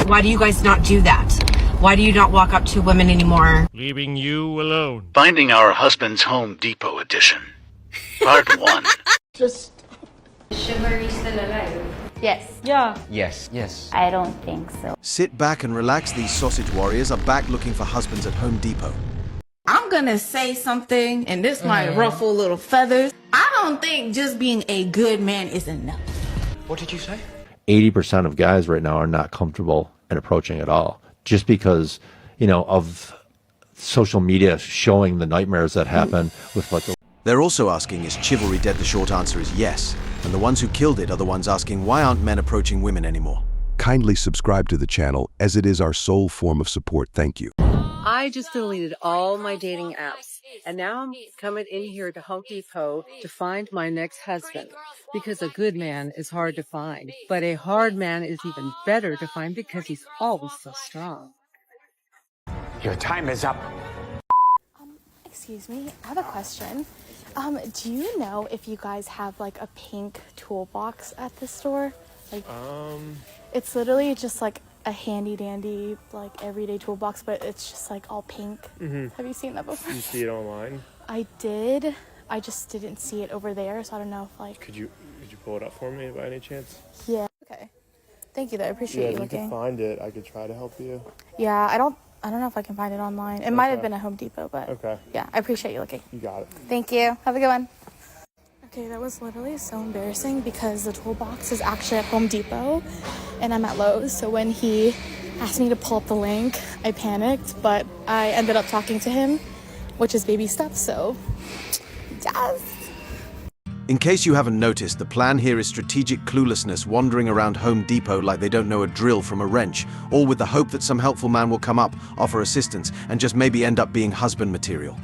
Why do you guys not do that? Why do you not walk up to women anymore? Leaving you alone. Finding Our Husband's Home Depot edition. Part 1. Just... Chivalry still alive? Yes. Yeah. Yes. Yes. I don't think so. Sit back and relax. These sausage warriors are back looking for husbands at Home Depot. I'm gonna say something, and this might ruffle little feathers. I don't think just being a good man is enough. What did you say? 80% of guys right now are not comfortable in approaching at all, just because, of social media showing the nightmares that happen with like. They're also asking, is chivalry dead? The short answer is yes. And the ones who killed it are the ones asking, why aren't men approaching women anymore? Kindly subscribe to the channel, as it is our sole form of support. Thank you. I just deleted all my dating apps, and now I'm coming in here to Home Depot to find my next husband, because a good man is hard to find, but a hard man is even better to find because he's always so strong. Your time is up. Excuse me, I have a question. Do you know if you guys have like a pink toolbox at the store? Like, it's literally just like a handy dandy, like everyday toolbox, but it's just like all pink. Have you seen that before? You see it online? I did. I just didn't see it over there, so I don't know if like. Could you pull it up for me by any chance? Yeah. Okay. Thank you though. I appreciate you looking. Yeah, if you can find it, I could try to help you. Yeah, I don't know if I can find it online. It might have been a Home Depot, but okay. Yeah, I appreciate you looking. You got it. Thank you. Have a good one. Okay, that was literally so embarrassing because the toolbox is actually at Home Depot and I'm at Lowe's. So when he asked me to pull up the link, I panicked, but I ended up talking to him, which is baby steps, so yes. In case you haven't noticed, the plan here is strategic cluelessness, wandering around Home Depot like they don't know a drill from a wrench, all with the hope that some helpful man will come up, offer assistance, and just maybe end up being husband material.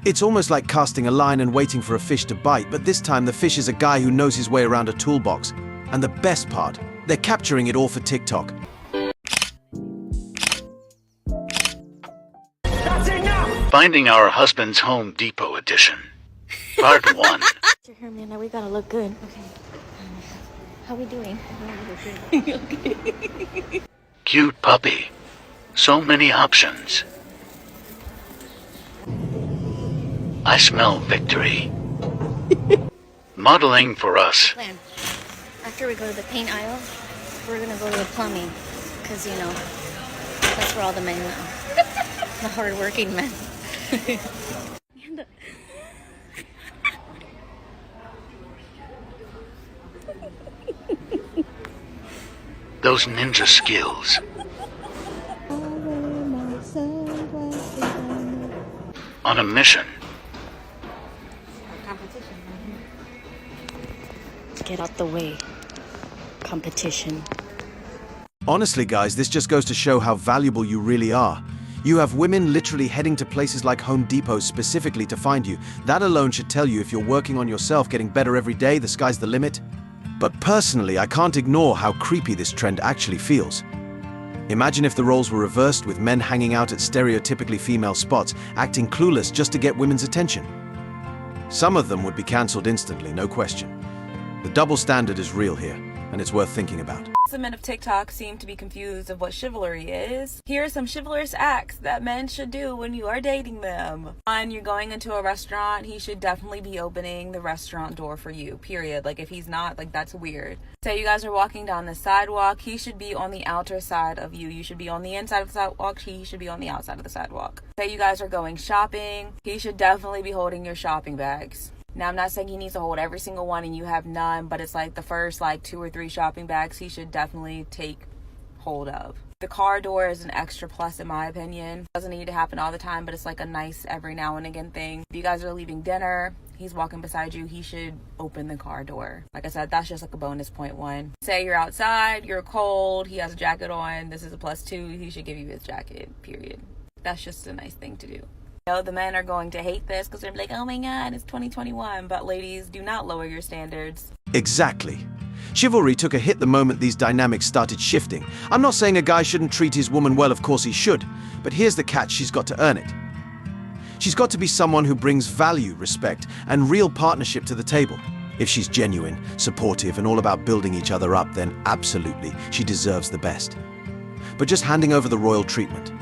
It's almost like casting a line and waiting for a fish to bite, but this time the fish is a guy who knows his way around a toolbox. And the best part, they're capturing it all for TikTok. That's enough! Finding Our Husband's Home Depot edition. Part 1. You're here, man. Now we gotta look good. Okay. How we doing? Okay. Cute puppy. So many options. I smell victory. Modeling for us. Plan. After we go to the paint aisle, we're gonna go to the plumbing. Because, that's where all the men go. The hard-working men. Those ninja skills. On a mission. Competition. Get out the way. Competition. Honestly, guys, this just goes to show how valuable you really are. You have women literally heading to places like Home Depot specifically to find you. That alone should tell you if you're working on yourself, getting better every day, the sky's the limit. But personally, I can't ignore how creepy this trend actually feels. Imagine if the roles were reversed, with men hanging out at stereotypically female spots, acting clueless just to get women's attention. Some of them would be cancelled instantly, no question. The double standard is real here, and it's worth thinking about. Some men of TikTok seem to be confused of what chivalry is. Here are some chivalrous acts that men should do when you are dating them. When you're going into a restaurant, he should definitely be opening the restaurant door for you, period. Like, if he's not, that's weird. Say you guys are walking down the sidewalk, he should be on the outer side of you. You should be on the inside of the sidewalk, he should be on the outside of the sidewalk. Say you guys are going shopping, he should definitely be holding your shopping bags. Now, I'm not saying he needs to hold every single one and you have none, but it's like the first 2 or 3 shopping bags he should definitely take hold of. The car door is an extra plus in my opinion. Doesn't need to happen all the time, but it's like a nice every now and again thing. If you guys are leaving dinner, he's walking beside you, he should open the car door. Like I said, that's just like a bonus point 1. Say you're outside, you're cold, he has a jacket on, this is a plus 2, he should give you his jacket, period. That's just a nice thing to do. The men are going to hate this because they're like, oh my god, it's 2021. But ladies, do not lower your standards. Exactly. Chivalry took a hit the moment these dynamics started shifting. I'm not saying a guy shouldn't treat his woman well, of course he should. But here's the catch, she's got to earn it. She's got to be someone who brings value, respect, and real partnership to the table. If she's genuine, supportive, and all about building each other up, then absolutely, she deserves the best. but just handing over the royal treatment.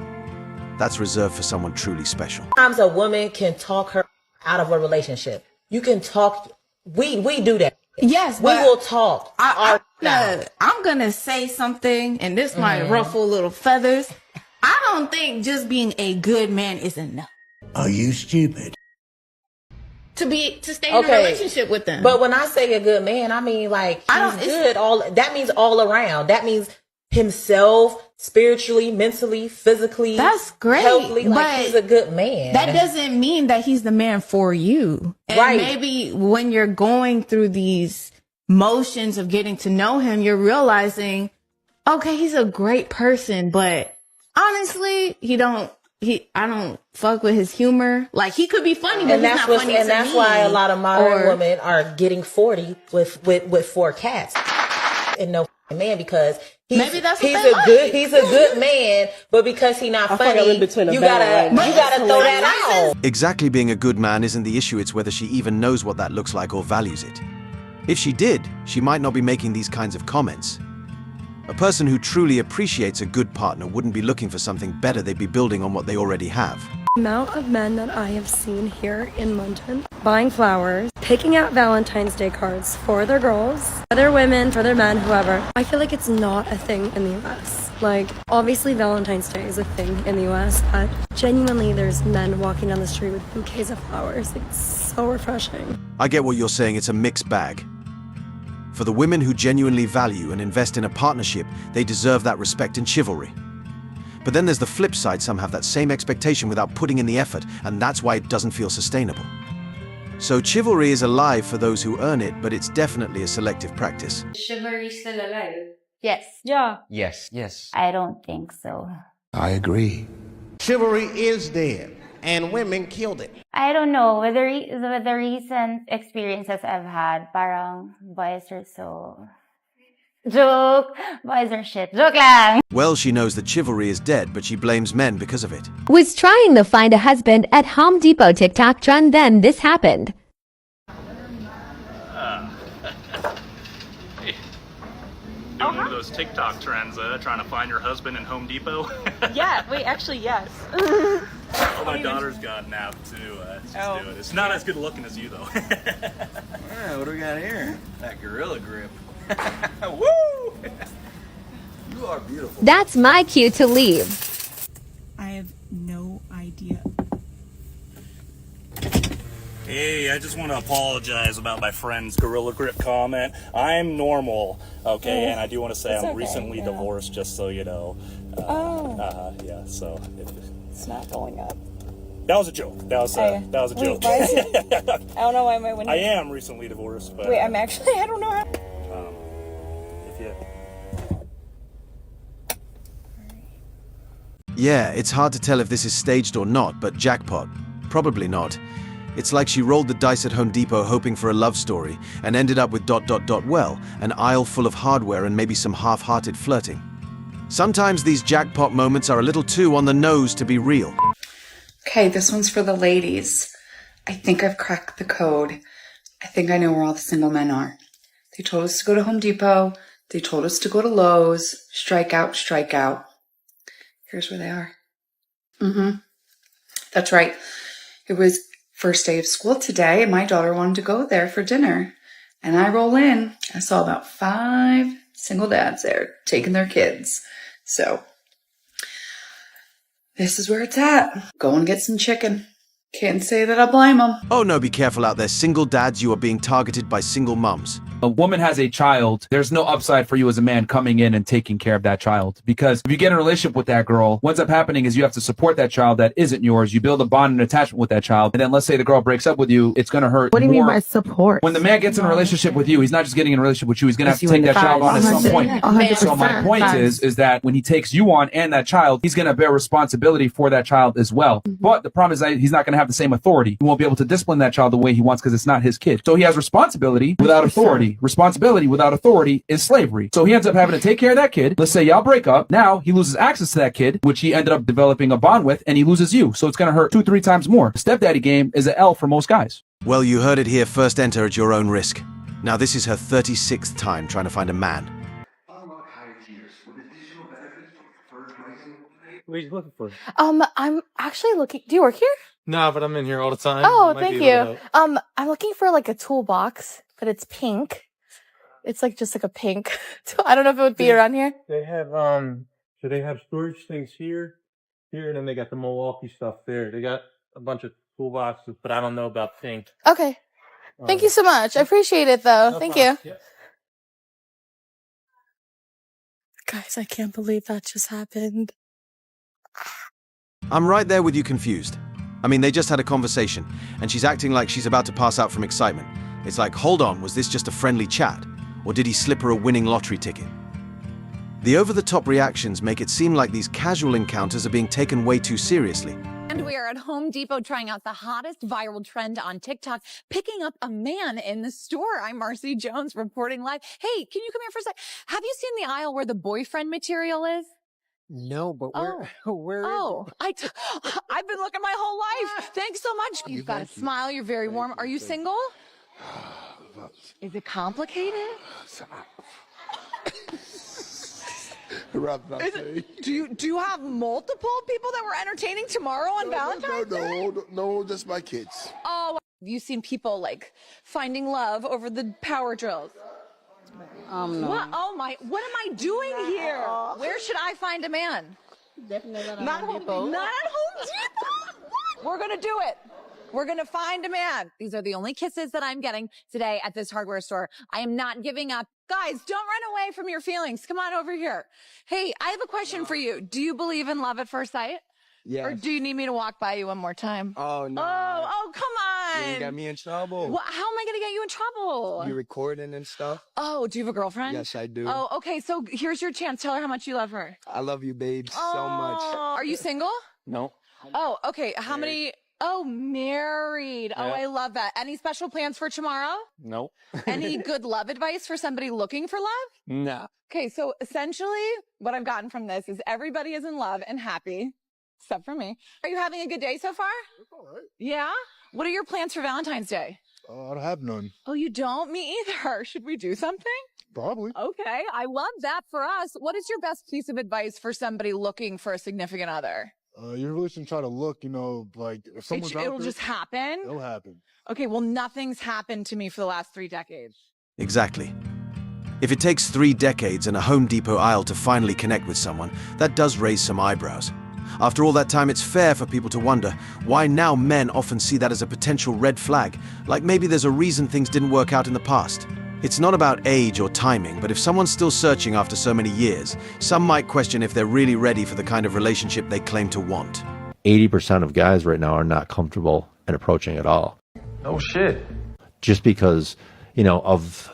That's reserved for someone truly special. Sometimes a woman can talk her out of a relationship. You can talk. We do that. Yes, we will talk. I'm gonna say something, and this might ruffle little feathers. I don't think just being a good man is enough. Are you stupid? To stay in a relationship with them. But when I say a good man, I mean like he's good. That means all around. That means himself, spiritually, mentally, physically. That's great. Healthily, like he's a good man. That doesn't mean that he's the man for you. And maybe when you're going through these motions of getting to know him, you're realizing, okay, he's a great person, but honestly, I don't fuck with his humor. Like, he could be funny, but he's not funny to me. And that's why a lot of modern women are getting 40 with 4 cats and no man, because he's a good man, but because he's not funny, you gotta throw that out. Exactly, being a good man isn't the issue, it's whether she even knows what that looks like or values it. If she did, she might not be making these kinds of comments. A person who truly appreciates a good partner wouldn't be looking for something better, they'd be building on what they already have. The amount of men that I have seen here in London buying flowers, picking out Valentine's Day cards for their girls, for their women, for their men, whoever. I feel like it's not a thing in the US. Like, obviously Valentine's Day is a thing in the US, but genuinely there's men walking down the street with bouquets of flowers. It's so refreshing. I get what you're saying, it's a mixed bag. For the women who genuinely value and invest in a partnership, they deserve that respect and chivalry. But then there's the flip side, some have that same expectation without putting in the effort, and that's why it doesn't feel sustainable. So chivalry is alive for those who earn it, but it's definitely a selective practice. Chivalry still alive? Yes. Yeah. Yes. I don't think so. I agree. Chivalry is dead, and women killed it. I don't know. With the recent experiences I've had, parang boys are so... Joke! Boys are shit. Joke lang! Well, she knows that chivalry is dead, but she blames men because of it. Was trying to find a husband at Home Depot TikTok trend, then this happened. Hey. Doing one of those TikTok trends, trying to find your husband in Home Depot? Yeah, wait, actually, yes. Oh, my daughter's got an app too. She's doing it. It's not as good looking as you, though. Alright, what do we got here? That gorilla grip. Woo! You are beautiful. That's my cue to leave. I have no idea. Hey, I just want to apologize about my friend's gorilla grip comment. I'm normal, okay? And I do want to say I'm recently divorced, just so you know. Yeah, so... It's not going up. That was a joke. That was a joke. Why is it? I don't know why my window... I am recently divorced, but... Wait, I'm actually... I don't know how... Yeah, it's hard to tell if this is staged or not, but jackpot. Probably not. It's like she rolled the dice at Home Depot hoping for a love story and ended up with ... well, an aisle full of hardware and maybe some half-hearted flirting. Sometimes these jackpot moments are a little too on the nose to be real. Okay, this one's for the ladies. I think I've cracked the code. I think I know where all the single men are. They told us to go to Home Depot. They told us to go to Lowe's. Strike out, strike out. Here's where they are. That's right. It was first day of school today, and my daughter wanted to go there for dinner. And I roll in. I saw about 5 single dads there taking their kids. So this is where it's at. Go and get some chicken. Can't say that I blame them. Oh no, be careful out there. Single dads, you are being targeted by single mums. A woman has a child, there's no upside for you as a man coming in and taking care of that child. Because if you get in a relationship with that girl, what ends up happening is you have to support that child that isn't yours. You build a bond and attachment with that child. And then let's say the girl breaks up with you, it's going to hurt. What do you mean by support? When the man gets in a relationship with you, he's not just getting in a relationship with you, he's going to have to take that child on at some point. 100%. So my point is that when he takes you on and that child, he's going to bear responsibility for that child as well. But the problem is that he's not going to have the same authority. He won't be able to discipline that child the way he wants because it's not his kid. So he has responsibility without authority. Responsibility without authority is slavery. So he ends up having to take care of that kid. Let's say y'all break up. Now he loses access to that kid, which he ended up developing a bond with, and he loses you. So it's going to hurt 2-3 times more. The stepdaddy game is an L for most guys. Well, you heard it here. First enter at your own risk. Now this is her 36th time trying to find a man. What are you looking for? I'm actually looking. Do you work here? No, but I'm in here all the time. Oh, Might thank be able you. to help. I'm looking for like a toolbox, but it's pink. It's like just like a pink. I don't know if it would be around here. They have so they have storage things here, and then they got the Milwaukee stuff there. They got a bunch of toolboxes, but I don't know about pink. Okay. Thank you so much. I appreciate it though. Thank you. Yeah. Guys, I can't believe that just happened. I'm right there with you, confused. I mean, they just had a conversation, and she's acting like she's about to pass out from excitement. It's like, hold on, was this just a friendly chat? Or did he slip her a winning lottery ticket? The over-the-top reactions make it seem like these casual encounters are being taken way too seriously. And we are at Home Depot trying out the hottest viral trend on TikTok, picking up a man in the store. I'm Marcy Jones reporting live. Hey, can you come here for a sec? Have you seen the aisle where the boyfriend material is? No, but where Oh, I've been looking my whole life. Thanks so much. You've got a smile. You're very warm. Are you single? Is it complicated? Do you have multiple people that we're entertaining tomorrow on Valentine's Day? No, just my kids. Oh, have you seen people like finding love over the power drills? No. What? Oh my! What am I doing here? Where should I find a man? Definitely Not at Home Depot. Not at Home Depot. We're gonna do it. We're gonna find a man. These are the only kisses that I'm getting today at this hardware store. I am not giving up. Guys, don't run away from your feelings. Come on over here. Hey, I have a question for you. Do you believe in love at first sight? Yes. Or do you need me to walk by you one more time? Oh, no. Oh, come on. You got me in trouble. How am I going to get you in trouble? You recording and stuff? Oh, do you have a girlfriend? Yes, I do. Oh, okay. So here's your chance. Tell her how much you love her. I love you, babes, so much. Are you single? No. Oh, okay. How many? Oh, married. Oh, Yeah. I love that. Any special plans for tomorrow? No. Any good love advice for somebody looking for love? Nah. Okay, so essentially what I've gotten from this is everybody is in love and happy, except for me. Are you having a good day so far? It's all right. Yeah? What are your plans for Valentine's Day? I don't have none. Oh, you don't? Me either. Should we do something? Probably. Okay, I love that for us. What is your best piece of advice for somebody looking for a significant other? You really shouldn't try to look, like if someone's out It'll there, just happen? it'll happen. Okay, well, nothing's happened to me for the last 3 decades. Exactly. If it takes 3 decades and a Home Depot aisle to finally connect with someone, that does raise some eyebrows. After all that time, it's fair for people to wonder why now men often see that as a potential red flag, like maybe there's a reason things didn't work out in the past. It's not about age or timing, but if someone's still searching after so many years, some might question if they're really ready for the kind of relationship they claim to want. 80% of guys right now are not comfortable in approaching at all. Oh shit. Just because, of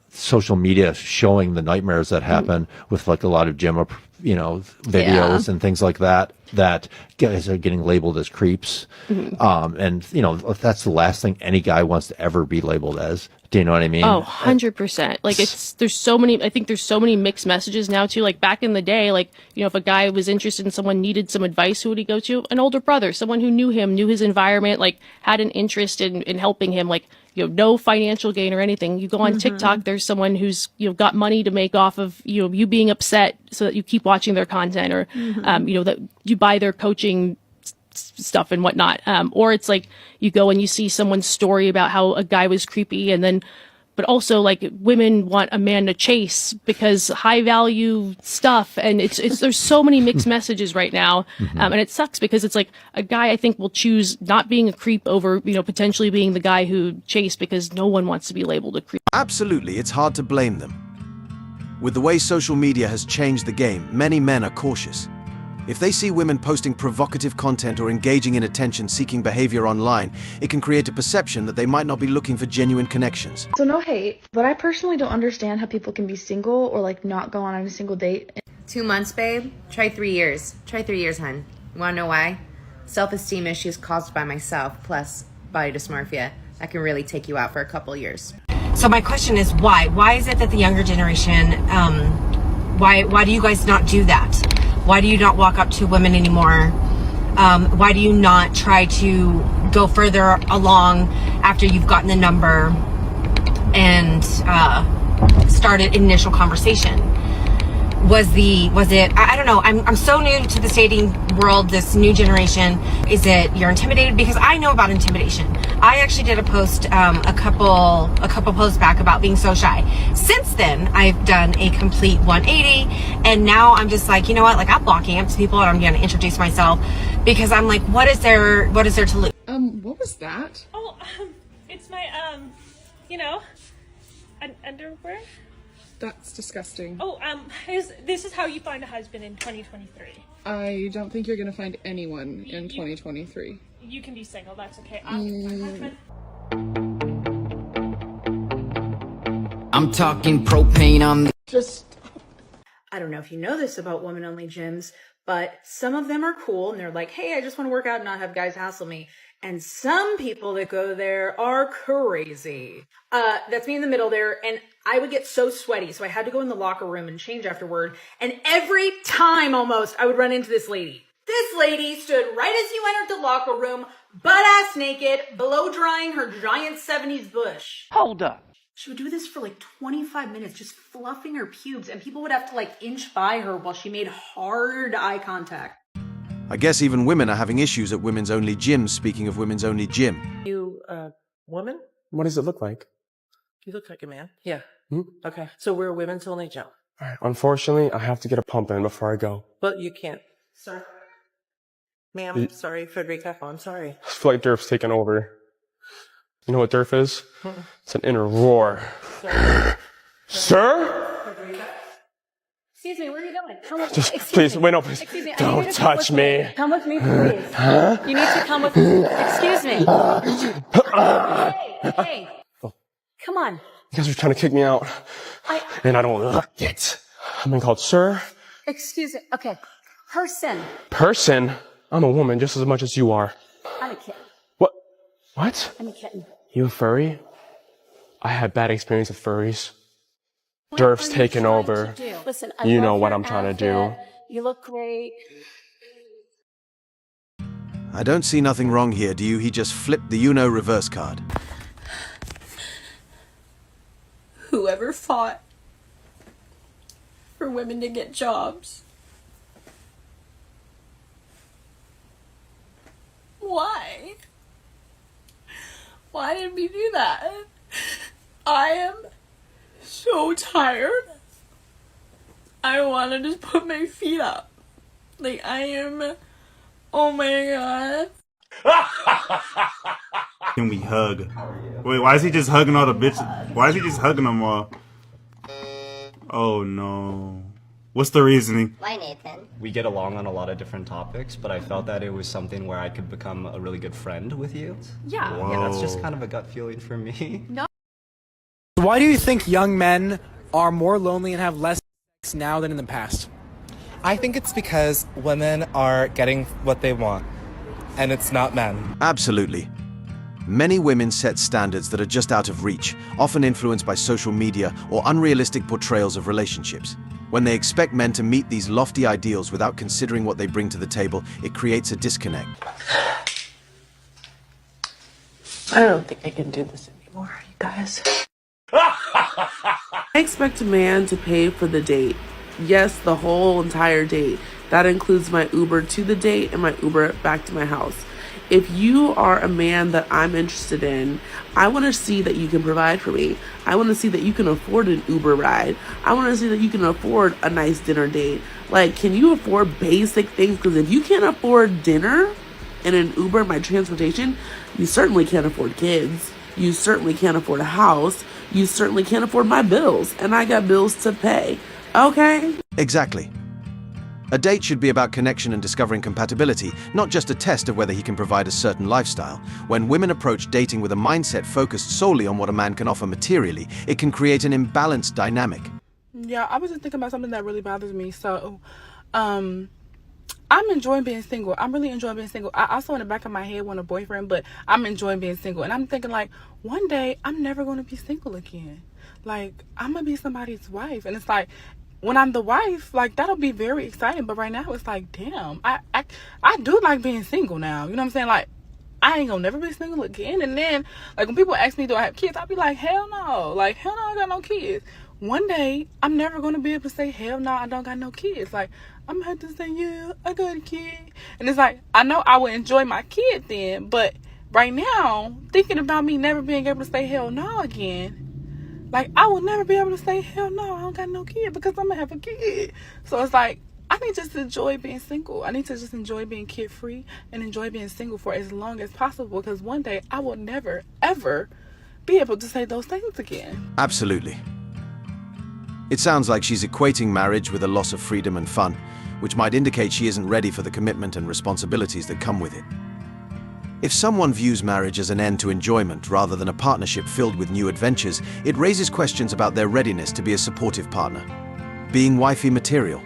social media showing the nightmares that happen with like a lot of gym, videos and things like that, that guys are getting labeled as creeps. And, that's the last thing any guy wants to ever be labeled as. Do you know what I mean? Oh, 100%. Like there's so many mixed messages now too. Like back in the day, if a guy was interested in someone, needed some advice, who would he go to? An older brother, someone who knew him, knew his environment, had an interest in helping him, no financial gain or anything. You go on TikTok, there's someone who's, got money to make off of, you being upset so that you keep watching their content or, that you buy their coaching stuff and whatnot. Or it's like you go and you see someone's story about how a guy was creepy but also women want a man to chase because high value stuff. And there's so many mixed messages right now. And it sucks because it's like a guy I think will choose not being a creep over, potentially being the guy who chased because no one wants to be labeled a creep. Absolutely, it's hard to blame them. With the way social media has changed the game, many men are cautious. If they see women posting provocative content or engaging in attention-seeking behavior online, it can create a perception that they might not be looking for genuine connections. So no hate, but I personally don't understand how people can be single or not go on a single date. 2 months, babe. Try 3 years. Try 3 years, hun. You wanna know why? Self-esteem issues caused by myself, plus body dysmorphia. That can really take you out for a couple years. So my question is why? Why is it that the younger generation, why do you guys not do that? Why do you not walk up to women anymore? Why do you not try to go further along after you've gotten the number and start an initial conversation? Was it, I don't know. I'm so new to this dating world, this new generation. Is it you're intimidated? Because I know about intimidation. I actually did a post a couple posts back about being so shy. Since then, I've done a complete 180, and now I'm just like, you know what? Like, I'm walking up to people and I'm going to introduce myself because I'm like, what is there to lose? What was that? Oh, it's my underwear. That's disgusting. Oh, this is how you find a husband in 2023. I don't think you're gonna find anyone in 2023. You can be single, that's okay. I'm talking propane on the I don't know if you know this about women-only gyms, but some of them are cool and they're like, hey, I just want to work out and not have guys hassle me. And some people that go there are crazy. That's me in the middle there. And I would get so sweaty. So I had to go in the locker room and change afterward. And every time almost I would run into this lady. This lady stood right as you entered the locker room, butt-ass naked, blow drying her giant 70s bush. Hold up. She would do this for like 25 minutes, just fluffing her pubes. And people would have to like inch by her while she made hard eye contact. I guess even women are having issues at women's only gyms, speaking of women's only gym. You, woman? What does it look like? You look like a man. Yeah. Hmm? Okay. So we're a women's only gym. All right. Unfortunately, I have to get a pump in before I go. But you can't. Sir. Ma'am, sorry, Frederica. Oh, I'm sorry. I feel like Durf's taking over. You know what Durf is? It's an inner roar. Sir? Excuse me, where are you going? Come with Just, excuse please, me. wait, no, please. Excuse me, I need Don't you to touch come with me. Come with me, please. Huh? You need to come with me. Excuse me. Hey. Oh. Come on. You guys are trying to kick me out. And I don't like it. I'm being called sir. Excuse me. Okay. Person? I'm a woman just as much as you are. I'm a kitten. What? I'm a kitten. You a furry? I had bad experience with furries. Durf's taking over. Listen, You know what I'm trying to do. You look great. I don't see nothing wrong here, do you? He just flipped the Uno reverse card. Whoever fought for women to get jobs. Why? Why did we do that? I am so tired. I want to just put my feet up. Like, I am... Oh my god. Can we hug? Wait, why is he just hugging all the bitches? Why is he just hugging them all? Oh no. What's the reasoning? Why, Nathan? We get along on a lot of different topics, but I felt that it was something where I could become a really good friend with you. Yeah. Whoa. Yeah, that's just kind of a gut feeling for me. No. Why do you think young men are more lonely and have less sex now than in the past? I think it's because women are getting what they want, and it's not men. Absolutely. Many women set standards that are just out of reach, often influenced by social media or unrealistic portrayals of relationships. When they expect men to meet these lofty ideals without considering what they bring to the table, it creates a disconnect. I don't think I can do this anymore, you guys. I expect a man to pay for the date. Yes, the whole entire date. That includes my Uber to the date and my Uber back to my house. If you are a man that I'm interested in, I want to see that you can provide for me. I want to see that you can afford an Uber ride. I want to see that you can afford a nice dinner date. Like, can you afford basic things? Because if you can't afford dinner and an Uber, my transportation, you certainly can't afford kids. You certainly can't afford a house. You certainly can't afford my bills. And I got bills to pay. Okay? Exactly. A date should be about connection and discovering compatibility, not just a test of whether he can provide a certain lifestyle. When women approach dating with a mindset focused solely on what a man can offer materially, it can create an imbalanced dynamic. Yeah, I was just thinking about something that really bothers me. So, I'm enjoying being single. I'm really enjoying being single. I also in the back of my head want a boyfriend, but I'm enjoying being single. And I'm thinking, like, one day I'm never going to be single again. Like, I'm going to be somebody's wife. And it's like, when I'm the wife, like, that'll be very exciting. But right now, it's like, damn, I do like being single now. You know what I'm saying? Like, I ain't gonna never be single again. And then, like, when people ask me, do I have kids? I'll be like, hell no. Like, hell no, I got no kids. one day I'm never gonna be able to say hell no, I don't got no kids. Like I'm gonna have to say yeah, I got a kid, and it's like I know I would enjoy my kid then, but right now thinking about me never being able to say hell no again, like I will never be able to say hell no, I don't got no kid because I'm gonna have a kid. So it's like I need to just enjoy being single. I need to just enjoy being kid free and enjoy being single for as long as possible, because one day I will never ever be able to say those things again. Absolutely. It sounds like she's equating marriage with a loss of freedom and fun, which might indicate she isn't ready for the commitment and responsibilities that come with it. If someone views marriage as an end to enjoyment rather than a partnership filled with new adventures, it raises questions about their readiness to be a supportive partner. Being wifey material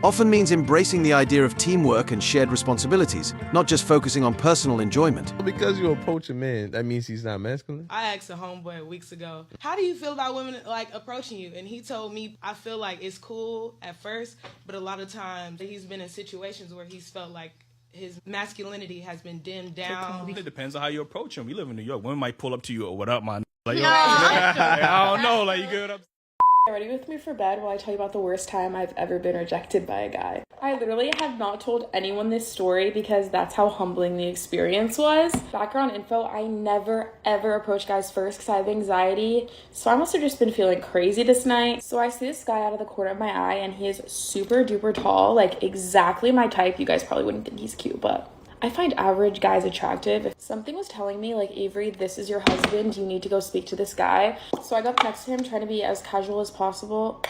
often means embracing the idea of teamwork and shared responsibilities, not just focusing on personal enjoyment. Because you approach a man, that means he's not masculine? I asked a homeboy weeks ago, how do you feel about women like approaching you? And he told me, I feel like it's cool at first, but a lot of times he's been in situations where he's felt like his masculinity has been dimmed down. It depends on how you approach him. We live in New York. Women might pull up to you or what up, man. Like, No. yo, I don't know, like you good up. Ready with me for bed while I tell you about the worst time I've ever been rejected by a guy. I literally have not told anyone this story because that's how humbling the experience was. Background info, I never ever approach guys first because I have anxiety. So I must have just been feeling crazy this night. So I see this guy out of the corner of my eye and he is super duper tall, like exactly my type. You guys probably wouldn't think he's cute, but I find average guys attractive. If something was telling me like, Avery, this is your husband, you need to go speak to this guy. So I got up next to him trying to be as casual as possible,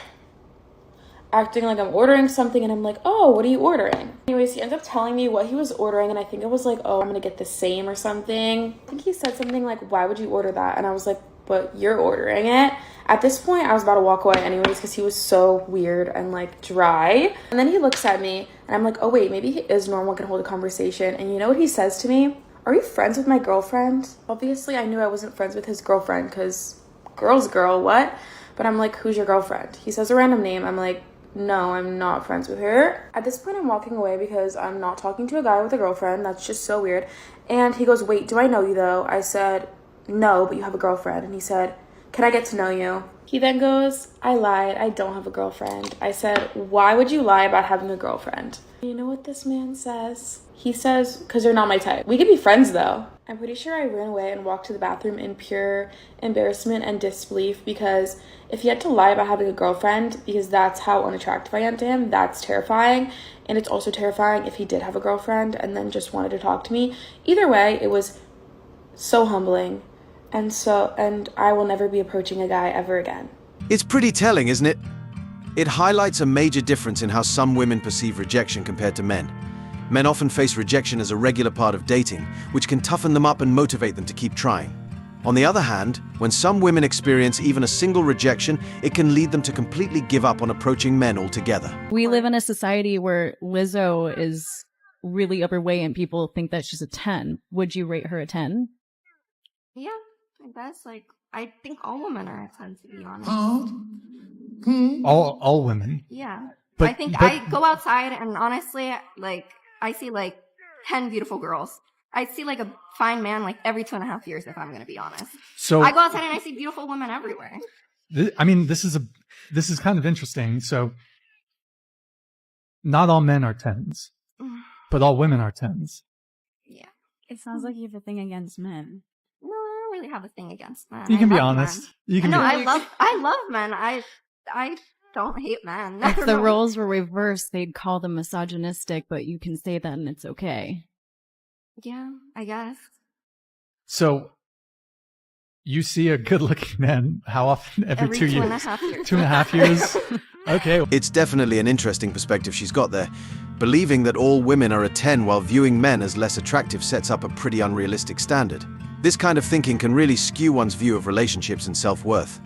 acting like I'm ordering something, and I'm like, oh, what are you ordering? Anyways, he ends up telling me what he was ordering, and I think it was like, oh, I'm gonna get the same or something. I think he said something like, why would you order that? And I was like, but you're ordering it. At this point, I was about to walk away anyways because he was so weird and like dry. And then he looks at me and I'm like, oh wait, maybe he is normal, can hold a conversation. And you know what he says to me? Are you friends with my girlfriend? Obviously, I knew I wasn't friends with his girlfriend because girl's girl, what? But I'm like, who's your girlfriend? He says a random name. I'm like, no, I'm not friends with her. At this point, I'm walking away because I'm not talking to a guy with a girlfriend. That's just so weird. And he goes, wait, do I know you though? I said, no, but you have a girlfriend. And he said, can I get to know you? He then goes, I lied, I don't have a girlfriend. I said, why would you lie about having a girlfriend? You know what this man says? He says, because you're not my type. We could be friends though. I'm pretty sure I ran away and walked to the bathroom in pure embarrassment and disbelief, because if he had to lie about having a girlfriend, because that's how unattractive I am to him, that's terrifying. And it's also terrifying if he did have a girlfriend and then just wanted to talk to me. Either way, it was so humbling. And I will never be approaching a guy ever again. It's pretty telling, isn't it? It highlights a major difference in how some women perceive rejection compared to men. Men often face rejection as a regular part of dating, which can toughen them up and motivate them to keep trying. On the other hand, when some women experience even a single rejection, it can lead them to completely give up on approaching men altogether. We live in a society where Lizzo is really overweight and people think that she's a 10. Would you rate her a 10? Yeah, I guess. Like, I think all women are a 10, to be honest. All women. Yeah. But- I think but- I go outside and honestly, like, I see like 10 beautiful girls. I see like a fine man like every 2.5 years, if I'm going to be honest. So I go outside and I see beautiful women everywhere. I mean, this is kind of interesting. So not all men are 10s, but all women are 10s. Yeah. It sounds like you have a thing against men. No, I don't really have a thing against men. You can I be love honest. men. You can no, be I love men. I don't hate men. I If don't the know. roles were reversed, they'd call them misogynistic, but you can say that and it's okay. Yeah, I guess. So you see a good-looking man how often? Every 2 years? 2.5 years. 2.5 years? Okay. It's definitely an interesting perspective she's got there. Believing that all women are a 10 while viewing men as less attractive sets up a pretty unrealistic standard. This kind of thinking can really skew one's view of relationships and self-worth.